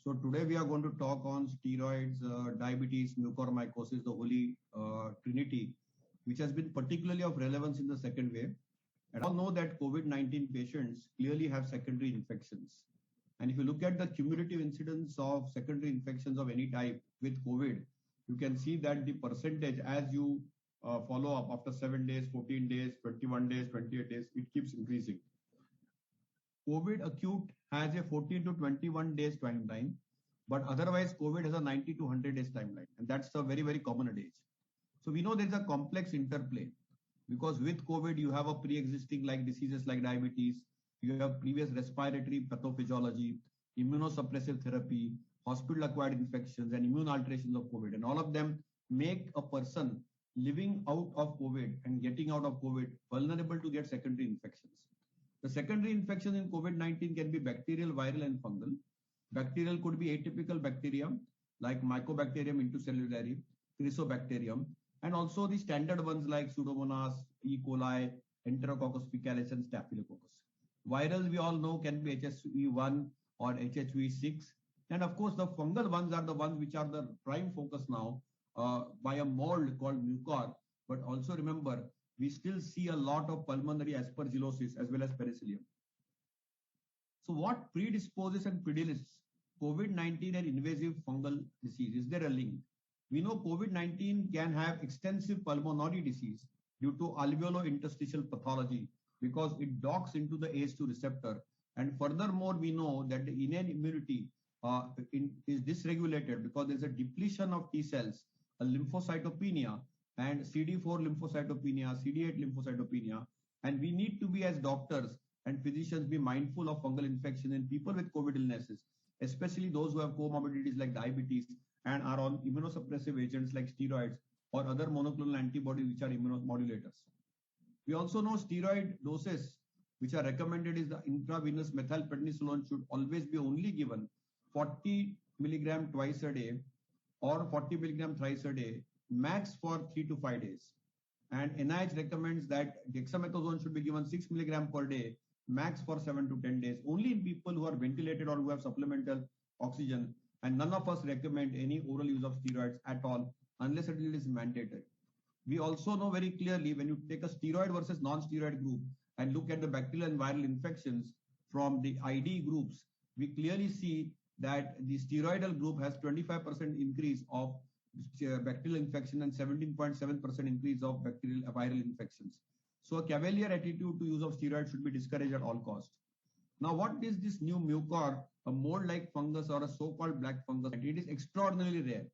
So today we are going to talk on steroids, diabetes, mucormycosis, the holy trinity, which has been particularly of relevance in the second wave. And all know that COVID-19 patients clearly have secondary infections. And if you look at the cumulative incidence of secondary infections of any type with COVID, you can see that the percentage as you follow up after 7 days, 14 days, 21 days, 28 days, it keeps increasing. COVID acute has a 14 to 21 days timeline, but otherwise COVID has a 90 to 100 days timeline, and that's a very, very common age. So we know there's a complex interplay because with COVID, you have a pre-existing like diseases like diabetes, you have previous respiratory pathophysiology, immunosuppressive therapy, hospital-acquired infections, and immune alterations of COVID, and all of them make a person living out of COVID and getting out of COVID vulnerable to get secondary infections. The secondary infections in COVID-19 can be bacterial, viral, and fungal. Bacterial could be atypical bacteria like Mycobacterium intracellulare, Chrysobacterium, and also the standard ones like Pseudomonas, E. coli, Enterococcus faecalis, and Staphylococcus. Viral, we all know, can be HSV1 or HHV6. And of course, the fungal ones are the ones which are the prime focus now by a mold called mucor. But also remember, we still see a lot of pulmonary aspergillosis as well as penicillium. So what predisposes and predilects COVID-19 and invasive fungal disease? Is there a link? We know COVID-19 can have extensive pulmonary disease due to alveolo-interstitial pathology because it docks into the ACE2 receptor. And furthermore, we know that the innate immunity is dysregulated because there's a depletion of T cells, a lymphocytopenia, and CD4 lymphocytopenia, CD8 lymphocytopenia. And we need to be, as doctors and physicians, be mindful of fungal infection in people with COVID illnesses, especially those who have comorbidities like diabetes and are on immunosuppressive agents like steroids or other monoclonal antibodies which are immunomodulators. We also know steroid doses which are recommended is the intravenous methylprednisolone should always be only given 40 milligram twice a day or 40 milligram thrice a day, max for 3 to 5 days. And NIH recommends that dexamethasone should be given 6 milligram per day, max for 7 to 10 days, only in people who are ventilated or who have supplemental oxygen. And none of us recommend any oral use of steroids at all, unless it is mandatory. We also know very clearly when you take a steroid versus non-steroid group and look at the bacterial and viral infections from the ID groups, we clearly see that the steroidal group has 25% increase of bacterial infection and 17.7% increase of bacterial viral infections. So a cavalier attitude to use of steroids should be discouraged at all costs. Now, what is this new mucor, a mold-like fungus or a so-called black fungus? It is extraordinarily rare.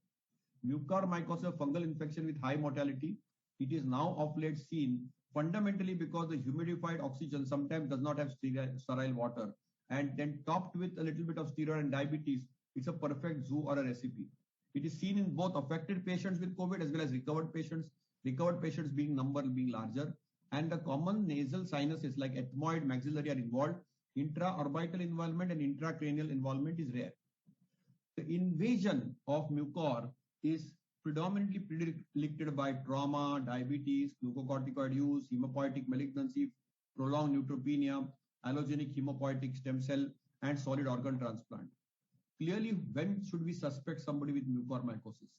Mucormycosis, a fungal infection with high mortality. It is now of late seen fundamentally because the humidified oxygen sometimes does not have sterile water, and then topped with a little bit of steroid and diabetes, it's a perfect zoo or a recipe. It is seen in both affected patients with COVID as well as recovered patients being larger, and the common nasal sinuses like ethmoid, maxillary are involved. Intraorbital involvement and intracranial involvement is rare. The invasion of mucor is predominantly predicted by trauma, diabetes, glucocorticoid use, hemopoietic malignancy, prolonged neutropenia, allogenic hemopoietic stem cell, and solid organ transplant. Clearly, when should we suspect somebody with mucormycosis?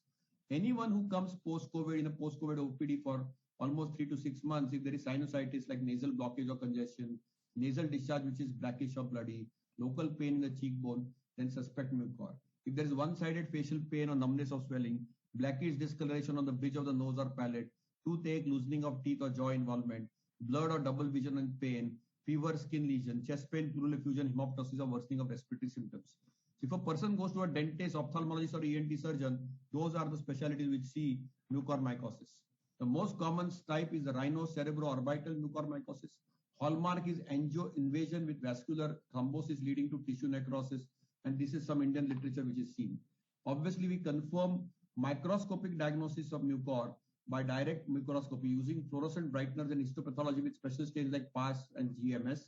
Anyone who comes post-COVID in a post-COVID OPD for almost 3 to 6 months, if there is sinusitis like nasal blockage or congestion, nasal discharge which is blackish or bloody, local pain in the cheekbone, then suspect mucor. If there is one-sided facial pain or numbness of swelling, blackish discoloration on the bridge of the nose or palate, toothache, loosening of teeth or jaw involvement, blurred or double vision and pain, fever, skin lesion, chest pain, pleural effusion, hemoptysis or worsening of respiratory symptoms. So if a person goes to a dentist, ophthalmologist or ENT surgeon, those are the specialties which see mucormycosis. The most common type is the rhinocerebroorbital mucormycosis. Hallmark is angio-invasion with vascular thrombosis leading to tissue necrosis, and this is some Indian literature which is seen. Obviously, we confirm microscopic diagnosis of mucor by direct microscopy using fluorescent brighteners and histopathology with special stains like PAS and GMS.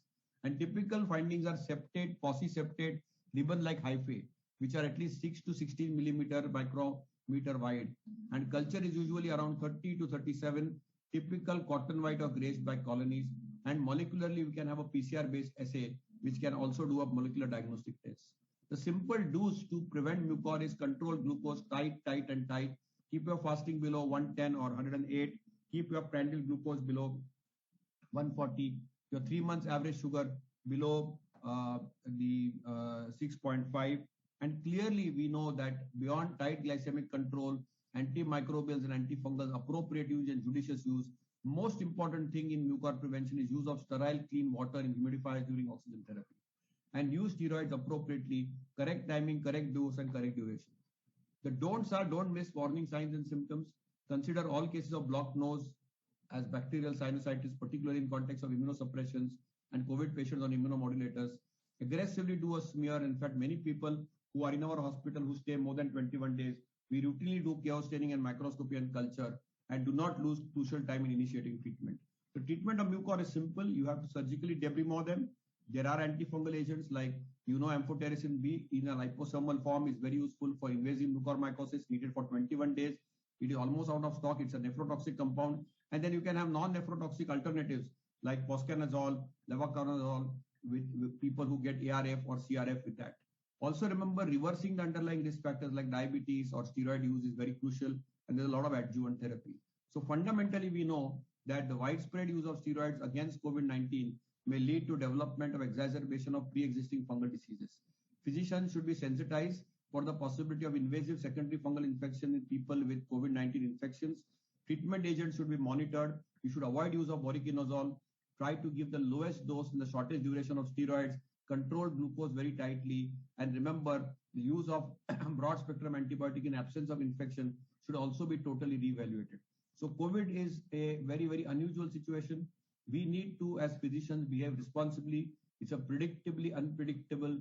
And typical findings are septate, pauciseptate, ribbon-like hyphae, which are at least 6 to 16 millimeter micrometer wide. And culture is usually around 30 to 37, typical cotton white or grayish black colonies. And molecularly, we can have a PCR-based assay, which can also do a molecular diagnostic test. The simple do's to prevent mucor is control glucose tight, tight, and tight. Keep your fasting below 110 or 108. Keep your prandial glucose below 140. Your 3 months average sugar below the 6.5. And clearly, we know that beyond tight glycemic control, antimicrobials and antifungals, appropriate use and judicious use. Most important thing in mucor prevention is use of sterile, clean water in humidifiers during oxygen therapy. And use steroids appropriately, correct timing, correct dose, and correct duration. The don'ts are don't miss warning signs and symptoms. Consider all cases of blocked nose as bacterial sinusitis, particularly in context of immunosuppressions and COVID patients on immunomodulators. Aggressively do a smear. In fact, many people who are in our hospital who stay more than 21 days, we routinely do chaos staining and microscopy and culture and do not lose crucial time in initiating treatment. The treatment of mucor is simple. You have to surgically debrimo them. There are antifungal agents like amphotericin B in a liposomal form is very useful for invasive mucormycosis, needed for 21 days. It is almost out of stock. It's a nephrotoxic compound. And then you can have non-nephrotoxic alternatives like foscanazole, levaconazole with people who get ARF or CRF with that. Also remember, reversing the underlying risk factors like diabetes or steroid use is very crucial, and there's a lot of adjuvant therapy. So fundamentally, we know that the widespread use of steroids against COVID-19 may lead to development of exacerbation of pre-existing fungal diseases. Physicians should be sensitized for the possibility of invasive secondary fungal infection in people with COVID-19 infections. Treatment agents should be monitored. You should avoid use of voriconazole. Try to give the lowest dose and the shortest duration of steroids. Control glucose very tightly. And remember, the use of broad spectrum antibiotic in absence of infection should also be totally reevaluated. So COVID is a very, very unusual situation. We need to, as physicians, behave responsibly. It's a predictably unpredictable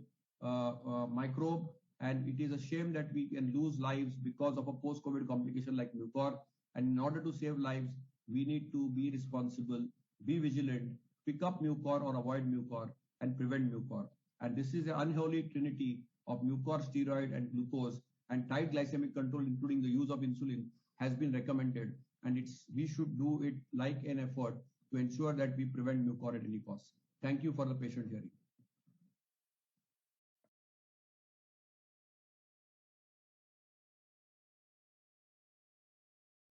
microbe, and it is a shame that we can lose lives because of a post-COVID complication like mucor. And in order to save lives, we need to be responsible, be vigilant, pick up mucor or avoid mucor, and prevent mucor. And this is an unholy trinity of mucor, steroid, and glucose, and tight glycemic control, including the use of insulin, has been recommended. And we should do it like an effort to ensure that we prevent mucor at any cost. Thank you for the patient hearing.